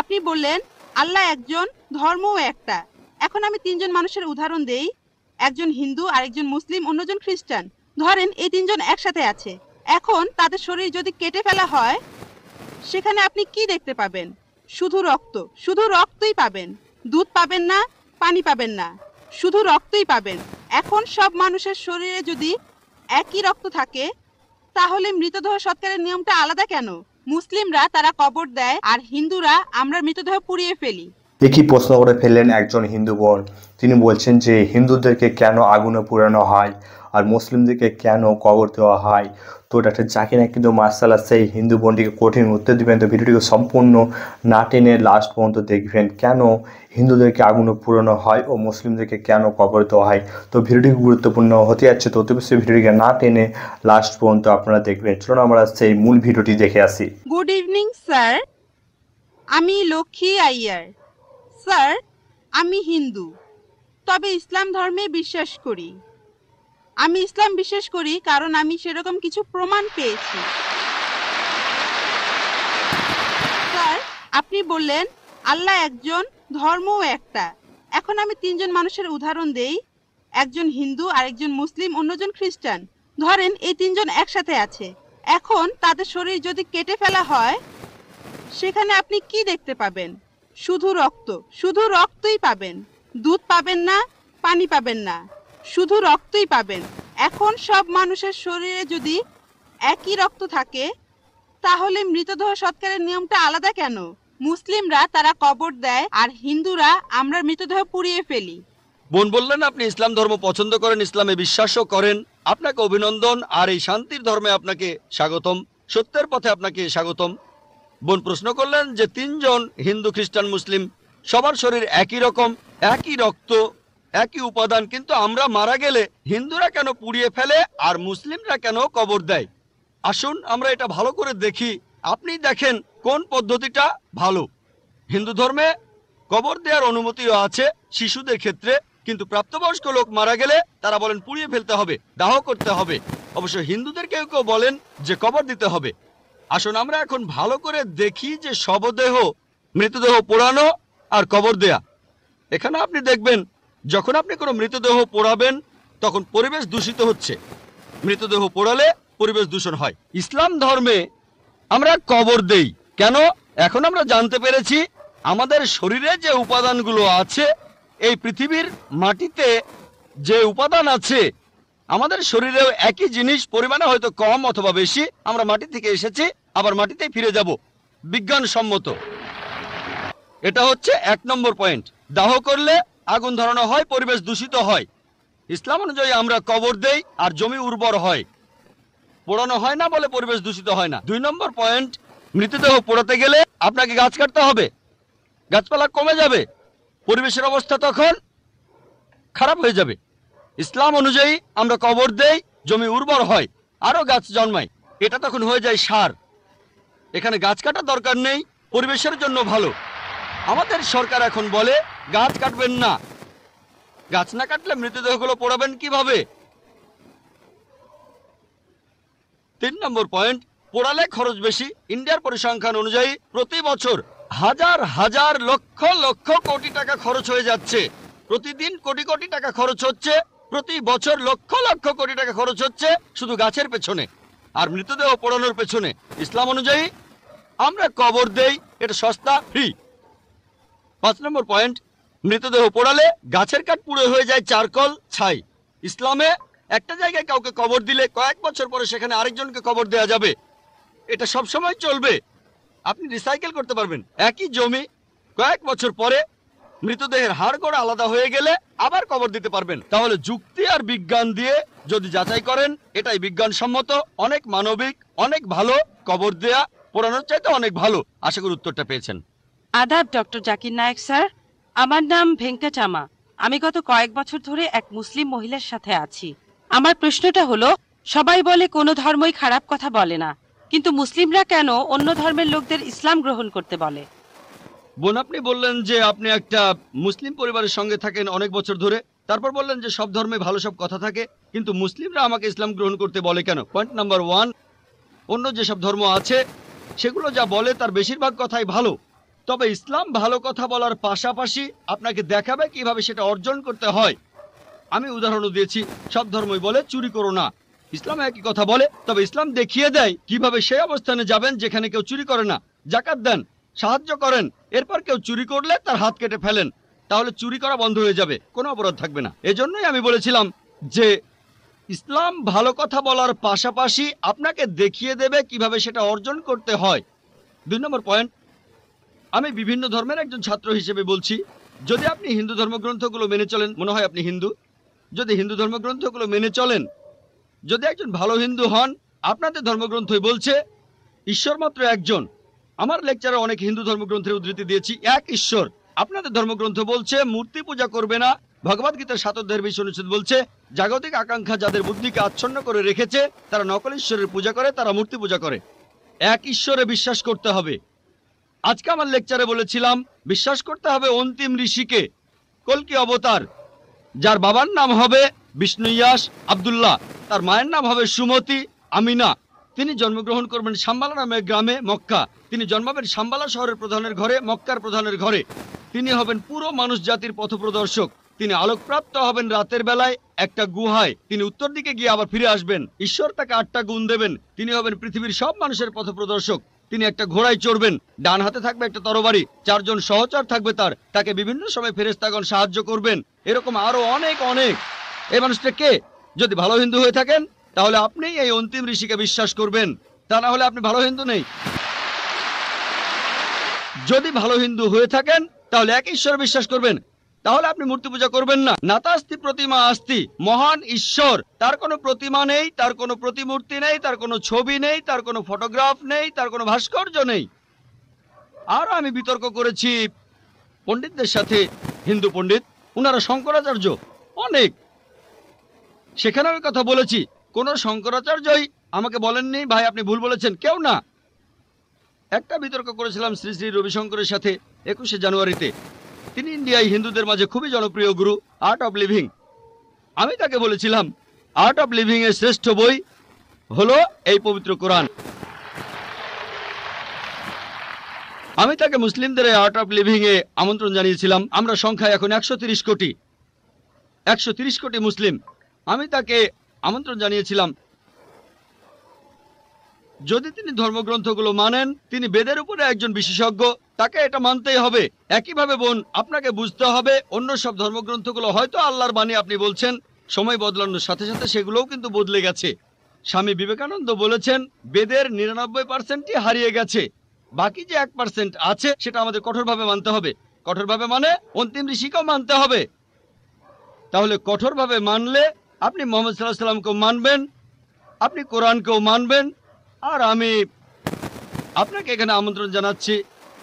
আপনি বললেন আল্লাহ একজন, ধর্মও একটা। এখন আমি তিনজন মানুষের উদাহরণ দেই, একজন হিন্দু, আরেকজন মুসলিম, অন্যজন খ্রিস্টান। ধরেন এই তিনজন একসাথে আছে। এখন তাদের শরীর যদি কেটে ফেলা হয়, সেখানে আপনি কি দেখতে পাবেন? শুধু রক্ত, শুধু রক্তই পাবেন। দুধ পাবেন না, পানি পাবেন না, শুধু রক্তই পাবেন। এখন সব মানুষের শরীরে যদি একই রক্ত থাকে, তাহলে মৃতদেহ সৎকারের নিয়মটা আলাদা কেন? মুসলিমরা তারা কবর দেয়, আর হিন্দুরা আমরা মৃতদেহ পুড়িয়ে ফেলি। একই প্রশ্ন করে ফেললেন একজন হিন্দু বোন। তিনি বলছেন যে হিন্দুদেরকে কেন আগুনে পোড়ানো হয় আর মুসলিমদেরকে কেন কবর দেওয়া হয়। তো ডাক্তার জাকির নায়েক কিন্তু মার্শাল্লাহ সেই হিন্দু বোনটিকে কঠিন উত্তর দিবেন। তো ভিডিওটিকে সম্পূর্ণ না টেনে লাস্ট পর্যন্ত দেখবেন, কেন হিন্দুদেরকে আগুনে পোড়ানো হয় ও মুসলিমদেরকে কেন কবর দেওয়া হয়। তো ভিডিওটি গুরুত্বপূর্ণ হতে যাচ্ছে, তো অতি অবশ্যই ভিডিওটিকে না টেনে লাস্ট পর্যন্ত আপনারা দেখবেন। চলুন আমরা সেই মূল ভিডিওটি দেখে আসি। গুড ইভিনিং স্যার, আমি লক্ষ্মী আইয়ার। স্যার, আমি হিন্দু, তবে ইসলাম ধর্মে বিশ্বাস করি। আমি ইসলাম বিশ্বাস করি কারণ আমি সেরকম কিছু প্রমাণ পেয়েছি। স্যার, আপনি বললেন আল্লাহ একজন, ধর্মও একটা। এখন আমি তিনজন মানুষের উদাহরণ দেই, একজন হিন্দু, আরেকজন মুসলিম, অন্যজন খ্রিস্টান। ধরেন এই তিনজন একসাথে আছে। এখন তাদের শরীর যদি কেটে ফেলা হয়, সেখানে আপনি কি দেখতে পাবেন? শুধু রক্ত, শুধু রক্তই পাবেন। দুধ পাবেন না, পানি পাবেন না, শুধু রক্তই পাবেন। এখন সব মানুষের শরীরে যদি একই রক্ত থাকে, তাহলে মৃতদেহ সৎকারের নিয়মটা আলাদা কেন? মুসলিমরা তারা কবর দেয়, আর হিন্দুরা আমরা মৃতদেহ পুড়িয়ে ফেলি। বোন বললেন আপনি ইসলাম ধর্ম পছন্দ করেন, ইসলামে বিশ্বাসও করেন। আপনাকে অভিনন্দন, আর এই শান্তির ধর্মে আপনাকে স্বাগতম, সত্যের পথে আপনাকে স্বাগতম। বোন প্রশ্ন করলেন যে তিনজন হিন্দু, খ্রিস্টান, মুসলিম, সবার শরীর একই রকম, একই রক্ত, একই উপাদান, কিন্তু আমরা মারা গেলে হিন্দুরা কেন পুড়িয়ে ফেলে আর মুসলিমরা কেন কবর দেয়? আসুন আমরা এটা ভালো করে দেখি। আপনি দেখেন কোন পদ্ধতিটা ভালো। হিন্দু ধর্মে কবর দেওয়ার অনুমতিও আছে শিশুদের ক্ষেত্রে, কিন্তু প্রাপ্তবয়স্ক লোক মারা গেলে তারা বলেন পুড়িয়ে ফেলতে হবে, দাহ করতে হবে। অবশ্য হিন্দুদের কেউ কেউ বলেন যে কবর দিতে হবে। আসুন আমরা এখন ভালো করে দেখি যে শবদেহ, মৃতদেহ পোড়ানো আর কবর দেয়া। এখানে আপনি দেখবেন যখন আপনি কোনো মৃতদেহ পোড়াবেন তখন পরিবেশ দূষিত হচ্ছে। মৃতদেহ পোড়ালে পরিবেশ দূষণ হয়। ইসলাম ধর্মে আমরা কবর দেই কেন? এখন আমরা জানতে পেরেছি আমাদের শরীরে যে উপাদানগুলো আছে, এই পৃথিবীর মাটিতে যে উপাদান আছে, আমাদের শরীরেও একই জিনিস, পরিমাণে হয়তো কম অথবা বেশি। আমরা মাটি থেকে এসেছি, আবার মাটিতেই ফিরে যাব, বিজ্ঞানসম্মত। এটা হচ্ছে 1 নম্বর পয়েন্ট। দাহ করলে আগুন ধরানো হয়, পরিবেশ দূষিত হয়। ইসলাম অনুযায়ী আমরা কবর দেই আর জমি উর্বর হয়, পোড়ানো হয় না বলে পরিবেশ দূষিত হয় না। 2 নম্বর পয়েন্ট, মৃতদেহ পোড়াতে গেলে আপনাকে গাছ কাটতে হবে, গাছপালা কমে যাবে, পরিবেশের অবস্থা তখন খারাপ হয়ে যাবে। ইসলাম অনুযায়ী আমরা কবর দেই, জমি উর্বর হয়, আরো গাছ জন্মায়, এটা তখন হয়ে যায় সার। এখানে গাছ কাটার দরকার নেই, পরিবেশের জন্য ভালো। আমাদের সরকার এখন বলে গাছ কাটবেন না। গাছ না কাটলে মৃতদেহগুলো পোড়াবেন কিভাবে? 3 নম্বর পয়েন্ট, পোড়ালে খরচ বেশি। ইন্ডিয়ার পরিসংখ্যান অনুযায়ী প্রতি বছর হাজার হাজার লক্ষ লক্ষ কোটি টাকা খরচ হয়ে যাচ্ছে। প্রতিদিন কোটি কোটি টাকা খরচ হচ্ছে, প্রতি বছর লক্ষ লক্ষ কোটি টাকা খরচ হচ্ছে শুধু গাছের পেছনে আর মৃতদেহ পোড়ানোর পেছনে। ইসলাম অনুযায়ী আমরা কবর দেই, এটা সস্তা, ফ্রি। 5 নম্বর পয়েন্ট, মৃতদেহ পোড়ালে গাছের কাঠ পুড়ে হয়ে যায় চারকল, ছাই। ইসলামে একটা জায়গায় কাউকে কবর দিলে কয়েক বছর পরে সেখানে আরেকজনকে কবর দেওয়া যাবে, এটা সব সময় চলবে। আপনি রিসাইকেল করতে পারবেন। একই জমি কয়েক বছর পরে মৃতদেহের হাড় গোড়া আলাদা হয়ে গেলে আবার কবর দিতে পারবেন। তাহলে যুক্তি আর বিজ্ঞান দিয়ে যদি যাচাই করেন, এটাই বিজ্ঞানসম্মত, অনেক মানবিক, অনেক ভালো। কবর দেয়া পোড়ানোর চাইতে অনেক ভালো। আশা করি উত্তরটা পেয়েছেন। আদাব ডক্টর জাকির নায়েক স্যার, আমার নাম ভেঙ্কটামা। আমি গত কয়েক বছর ধরে এক মুসলিম মহিলার সাথে আছি। আমার প্রশ্নটা হলো, সবাই বলে কোনো ধর্মই খারাপ কথা বলে না, কিন্তু মুসলিমরা কেন অন্য ধর্মের লোকদের ইসলাম গ্রহণ করতে বলে? বোন, আপনি বললেন যে আপনি একটা মুসলিম পরিবারের সঙ্গে থাকেন অনেক বছর ধরে, তারপর বললেন যে সব ধর্মে ভালো সব কথা থাকে, কিন্তু মুসলিমরা আমাকে ইসলাম গ্রহণ করতে বলে কেন? পয়েন্ট নাম্বার 1, অন্য যেসব ধর্ম আছে সেগুলো যা বলে তার বেশিরভাগ কথাই ভালো, তবে ইসলাম ভালো কথা বলার পাশাপাশি আপনাকে দেখাবে কিভাবে সেটা অর্জন করতে হয়। আমি উদাহরণও দিয়েছি, সব ধর্মই বলে চুরি করো না, ইসলাম একই কথা বলে, তবে ইসলাম দেখিয়ে দেয় কিভাবে সেই অবস্থানে যাবেন যেখানে কেউ চুরি করে না। জাকাত দেন, সাহায্য করেন, এরপর কেউ চুরি করলে তার হাত কেটে ফেলেন, তাহলে চুরি করা বন্ধ হয়ে যাবে, কোনো অপরাধ থাকবে না। এজন্যই আমি বলেছিলাম যে ইসলাম ভালো কথা বলার পাশাপাশি আপনাকে দেখিয়ে দেবে কিভাবে সেটা অর্জন করতে হয়। 2 নম্বর পয়েন্ট, আমি বিভিন্ন ধর্মের একজন ছাত্র হিসেবে বলছি, যদি আপনি হিন্দু ধর্মগ্রন্থগুলো মেনে চলেন, মনে হয় আপনি হিন্দু, যদি হিন্দু ধর্মগ্রন্থগুলো মেনে চলেন, যদি একজন ভালো হিন্দু হন, আপনাদের ধর্মগ্রন্থই বলছে ঈশ্বর মাত্র একজন। আমার লেকচারে অনেক হিন্দু ধর্মগ্রন্থের উদ্ধৃতি দিয়েছি, এক ঈশ্বর। আপনাদের ধর্মগ্রন্থ বলছে মূর্তি পূজা করবে না। ভগবদ গীতার 7 অধ্যায়ের 20 অনুচ্ছেদ বলছে জাগতিক আকাঙ্ক্ষা যাদের বুদ্ধিকে আচ্ছন্ন করে রেখেছে তারা নকল ঈশ্বরের পূজা করে, তারা মূর্তি পূজা করে। এক ঈশ্বরে বিশ্বাস করতে হবে। আজকে আমার লেকচারে বলেছিলাম বিশ্বাস করতে হবে অন্তিম ঋষিকে, কল্কি অবতার, যার বাবার নাম হবে বিষ্ণুইয়াস আব্দুল্লাহ, তার মায়ের নাম হবে সুমতি আমিনা। তিনি জন্মগ্রহণ করবেন শাম্বালা নামের গ্রামে মক্কা। তিনি জন্মাবেন শাম্বালা শহরের প্রধানের ঘরে, মক্কার প্রধানের ঘরে। তিনি হবেন পুরো মানুষ জাতির পথপ্রদর্শক। তিনি আলোকপ্রাপ্ত হবেন রাতের বেলায় একটা গুহায়। তিনি উত্তর দিকে গিয়ে আবার ফিরে আসবেন। ঈশ্বর তাকে 8টা গুণ দেবেন। তিনি হবেন পৃথিবীর সব মানুষের পথপ্রদর্শক। তিনি একটা ঘোড়ায় চড়বেন, ডান হাতে থাকবে একটা তরবারি, 4 জন সহচর থাকবে তাকে বিভিন্ন সময় ফেরেশতাগণ সাহায্য করবেন। এরকম আরো অনেক অনেক। এই মানুষটা কে? যদি ভালো হিন্দু হয়ে থাকেন তাহলে আপনি এই অন্তিম ঋষিকে বিশ্বাস করবেন, তা না হলে আপনি ভালো হিন্দু নেই। যদি ভালো হিন্দু হয়ে থাকেন তাহলে এক ঈশ্বর বিশ্বাস করবেন, তাহলে আপনি মূর্তি পূজা করবেন না। নাতাস্তি প্রতিমা আস্তি, মহান ঈশ্বর, তার কোনো প্রতিমা নেই, তার কোনো প্রতিমূর্তি নেই, তার কোনো ছবি নেই, তার কোনো ফটোগ্রাফ নেই, তার কোনো ভাস্কর্য নেই। আর আমি বিতর্ক করেছি পণ্ডিতদের সাথে, হিন্দু পণ্ডিত, ওনারা শঙ্করাচার্য অনেক, সেখানে আমি কথা বলেছি। কোন শঙ্করাচার্যই আমাকে বলেননি ভাই আপনি ভুল বলেছেন, কেউ না। একটা বিতর্ক করেছিলাম শ্রী শ্রী রবিশঙ্করের সাথে 21শে জানুয়ারিতে। তিনি ইন্ডিয়ায় হিন্দুদের মাঝে খুবই জনপ্রিয় গুরু, আর্ট অফ লিভিং। আমি তাকে বলেছিলাম আর্ট অফ লিভিং এর শ্রেষ্ঠ বই হলো এই পবিত্র কোরআন। আমি তাকে মুসলিমদের এই আর্ট অফ লিভিং এ আমন্ত্রণ জানিয়েছিলাম। আমরা সংখ্যায় এখন 130 কোটি, 130 কোটি মুসলিম। আমি তাকে আমন্ত্রণ জানিয়েছিলাম যদি তিনি ধর্মগ্রন্থগুলো মানেন, তিনি বেদের উপরে একজন বিশেষজ্ঞ, তাকে এটা মানতেই হবে। একইভাবে বোন, আপনাকে বুঝতে হবে অন্য সব ধর্মগ্রন্থগুলো হয়তো আল্লাহর বাণী আপনি বলছেন, সময় বদলানোর সাথে সাথে সেগুলোও কিন্তু বদলে গেছে। স্বামী বিবেকানন্দ বলেছেন বেদের 99%ই হারিয়ে গেছে, বাকি যে 1% আছে সেটা আমাদের কঠোরভাবে মানতে হবে। কঠোরভাবে মানে অন্তিম ঋষিকেও মানতে হবে। তাহলে কঠোরভাবে মানলে আপনি মুহাম্মদ সাল্লাল্লাহু আলাইহি সাল্লামকেও মানবেন, আপনি কোরআনকেও মানবেন। আর আমি আপনাকে এখানে আমন্ত্রণ জানাচ্ছি,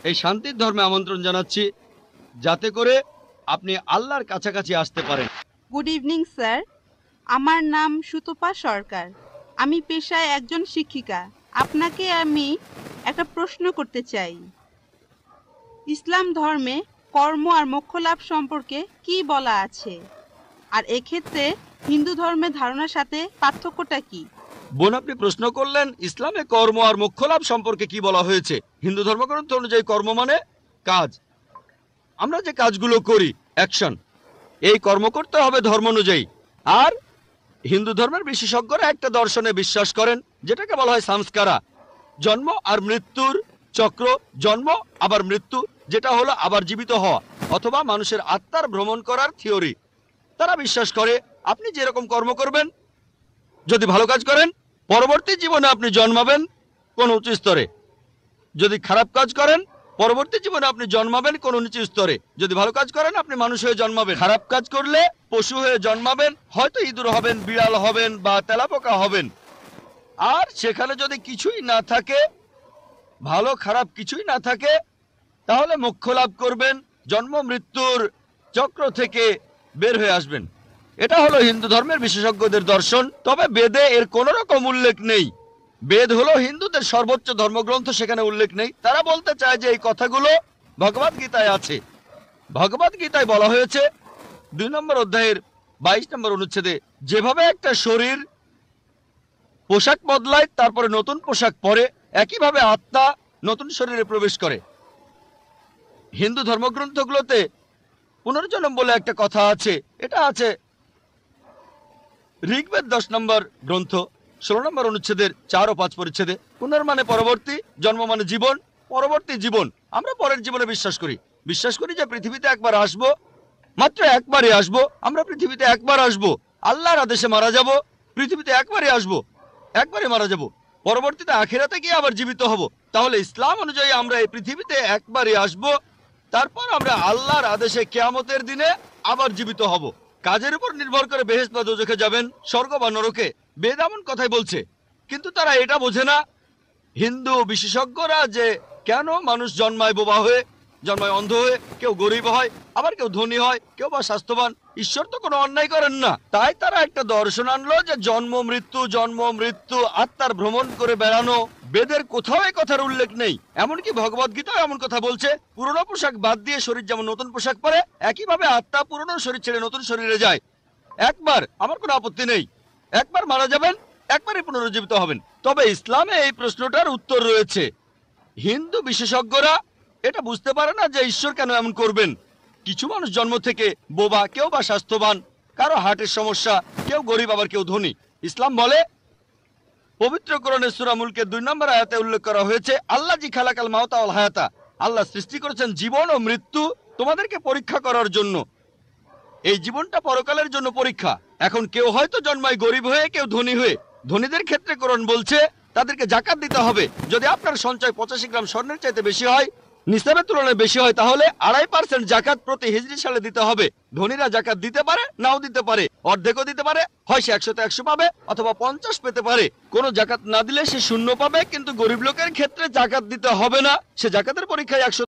এই শান্তির ধর্মে আমন্ত্রণ জানাচ্ছি, যাতে করে আপনি আল্লাহর কাছাকাছি আসতে পারেন। গুড ইভিনিং স্যার, আমার নাম সুতপা সরকার। আমি পেশায় একজন শিক্ষিকা। আপনাকে আমি একটা প্রশ্ন করতে চাই। ইসলাম ধর্মে কর্ম আর মোক্ষ লাভ সম্পর্কে কি বলা আছে, আর এক্ষেত্রে হিন্দু ধর্মের ধারণার সাথে পার্থক্যটা কি? বোন, আপনি প্রশ্ন করলেন ইসলামে কর্ম আর মোক্ষ লাভ সম্পর্কে কি বলা হয়েছে। হিন্দু ধর্মগ্রন্থ অনুযায়ী কর্ম মানে কাজ, আমরা যে কাজগুলো করি, অ্যাকশন, এই কর্ম করতে হবে ধর্ম অনুযায়ী। আর হিন্দু ধর্মের বিশেষজ্ঞরা একটা দর্শনে বিশ্বাস করেন যেটাকে বলা হয় সংস্কারা, জন্ম আর মৃত্যুর চক্র, জন্ম আবার মৃত্যু, যেটা হলো আবার জীবিত হওয়া অথবা মানুষের আত্মার ভ্রমণ করার থিওরি। তারা বিশ্বাস করে আপনি যেরকম কর্ম করবেন, যদি ভালো কাজ করেন পরবর্তী জীবনে আপনি জন্মাবেন কোন উচ্চ স্তরে, যদি খারাপ কাজ করেন পরবর্তী জীবনে আপনি জন্মাবেন কোন নিচু স্তরে। যদি ভালো কাজ করেন আপনি মানুষ হয়ে জন্মাবেন, খারাপ কাজ করলে পশু হয়ে জন্মাবেন, হয়তো ইঁদুর হবেন, বিড়াল হবেন বা তেলাপোকা হবেন। আর সেখানে যদি কিছুই না থাকে, ভালো খারাপ কিছুই না থাকে, তাহলে মোক্ষ লাভ করবেন, জন্ম মৃত্যুর চক্র থেকে বের হয়ে আসবেন। এটা হলো হিন্দু ধর্মের বিশেষজ্ঞদের দর্শন। তবে বেদে এর কোনো রকম উল্লেখ নেই। বেদ হলো হিন্দুদের সর্বোচ্চ ধর্মগ্রন্থ, সেখানে উল্লেখ নেই। তারা বলতে চায় যে এই কথাগুলো ভগবদ গীতায় আছে। ভগবদ গীতায় বলা হয়েছে 2 নম্বর অধ্যায়ের 22 নম্বর অনুচ্ছেদে, যেভাবে একটা শরীর পোশাক বদলায় তারপরে নতুন পোশাক পরে, একইভাবে আত্মা নতুন শরীরে প্রবেশ করে। হিন্দু ধর্মগ্রন্থগুলোতে পুনর্জন্ম বলে একটা কথা আছে। এটা আছে ঋগ্বেদ 10 নম্বর গ্রন্থ 16 নম্বর অনুচ্ছেদের 4 ও 5 পরিচ্ছেদে। পুনর্মানে পরবর্তী, জন্ম মানে জীবন, পরবর্তী জীবন। আমরা পরের জীবনে বিশ্বাস করি যে পৃথিবীতে একবার আসবো, মাত্র একবারই আসবো। আমরা পৃথিবীতে একবার আসবো, আল্লাহর আদেশে মারা যাব, পৃথিবীতে একবারই আসবো, একবারই মারা যাব, পরবর্তীতে আখিরাতে গিয়ে আবার জীবিত হব। তাহলে ইসলাম অনুযায়ী আমরা এই পৃথিবীতে একবারই আসবো, তারপর আমরা আল্লাহর আদেশে কিয়ামতের দিনে আবার জীবিত হব। কাজের উপর নির্ভর করে বেহেশত বা দোজখে যাবেন, স্বর্গ বা নরকে, বেদ এমন কথাই বলছে। কিন্তু তারা এটা বোঝে না, হিন্দু বিশেষজ্ঞরা, যে কেন মানুষ জন্মায় বোবা হয়ে, জন্মায় অন্ধ হয়ে, কেউ গরিব হয়, আবার কেউ ধনী হয়, কেউ বা স্বাস্থ্যবান। ঈশ্বর তো কোনো অন্যায় করেন না। তাই তারা একটা দর্শন আনলো যে জন্ম মৃত্যু, আত্মার ভ্রমণ করে বেড়ানো। বেদের কোথাও এই কথার উল্লেখ নেই। এমনকি ভগবদ গীতাও এমন কথা বলছে, পুরনো পোশাক বাদ দিয়ে শরীর যেমন নতুন পোশাক পরে, একইভাবে আত্মা পুরনো শরীর ছেড়ে নতুন শরীরে যায়। একবার, আমার কোনো আপত্তি নেই, একবার মারা যাবেন, একবারই পুনরুজ্জীবিত হবেন। তবে ইসলামে এই প্রশ্নটার উত্তর রয়েছে। হিন্দু বিশেষজ্ঞরা এটা বুঝতে পারে না যে ঈশ্বর কেন এমন করবেন। কিছু মানুষ জন্ম থেকে বোবা, কেউ বা স্বাস্থ্যবান, কারো হার্টের সমস্যা, কেউ গরিব আবার কেউ ধনী। ইসলাম বলে, পবিত্র কোরআনের সূরা মুলকের 2 নম্বর আয়াতে উল্লেখ করা হয়েছে, আল্লাহ জি খালাকাল মাউতা ওয়াল হায়াতা, আল্লাহ সৃষ্টি করেছেন জীবন ও মৃত্যু তোমাদেরকে পরীক্ষা করার জন্য। এই জীবনটা পরকালের জন্য পরীক্ষা। এখন কেউ হয়তো জন্মায় গরিব হয়ে, কেউ ধনী হয়ে। ধনীদের ক্ষেত্রে কোরআন বলছে তাদেরকে জাকাত দিতে হবে। যদি আপনার সঞ্চয় 85 গ্রাম স্বর্ণের চাইতে বেশি হয়, নিসাবের তুলনায় বেশি হয়, তাহলে 2.5% জাকাত প্রতি হিজরি সালে দিতে হবে। ধনীরা জাকাত দিতে পারে, নাও দিতে পারে, অর্ধেকও দিতে পারে, হয় সে 100 তে 100 পাবে অথবা 50 পেতে পারে। কোনো জাকাত না দিলে সে 0 পাবে। কিন্তু গরিব লোকের ক্ষেত্রে জাকাত দিতে হবে না, সে জাকাতের পরীক্ষায় 100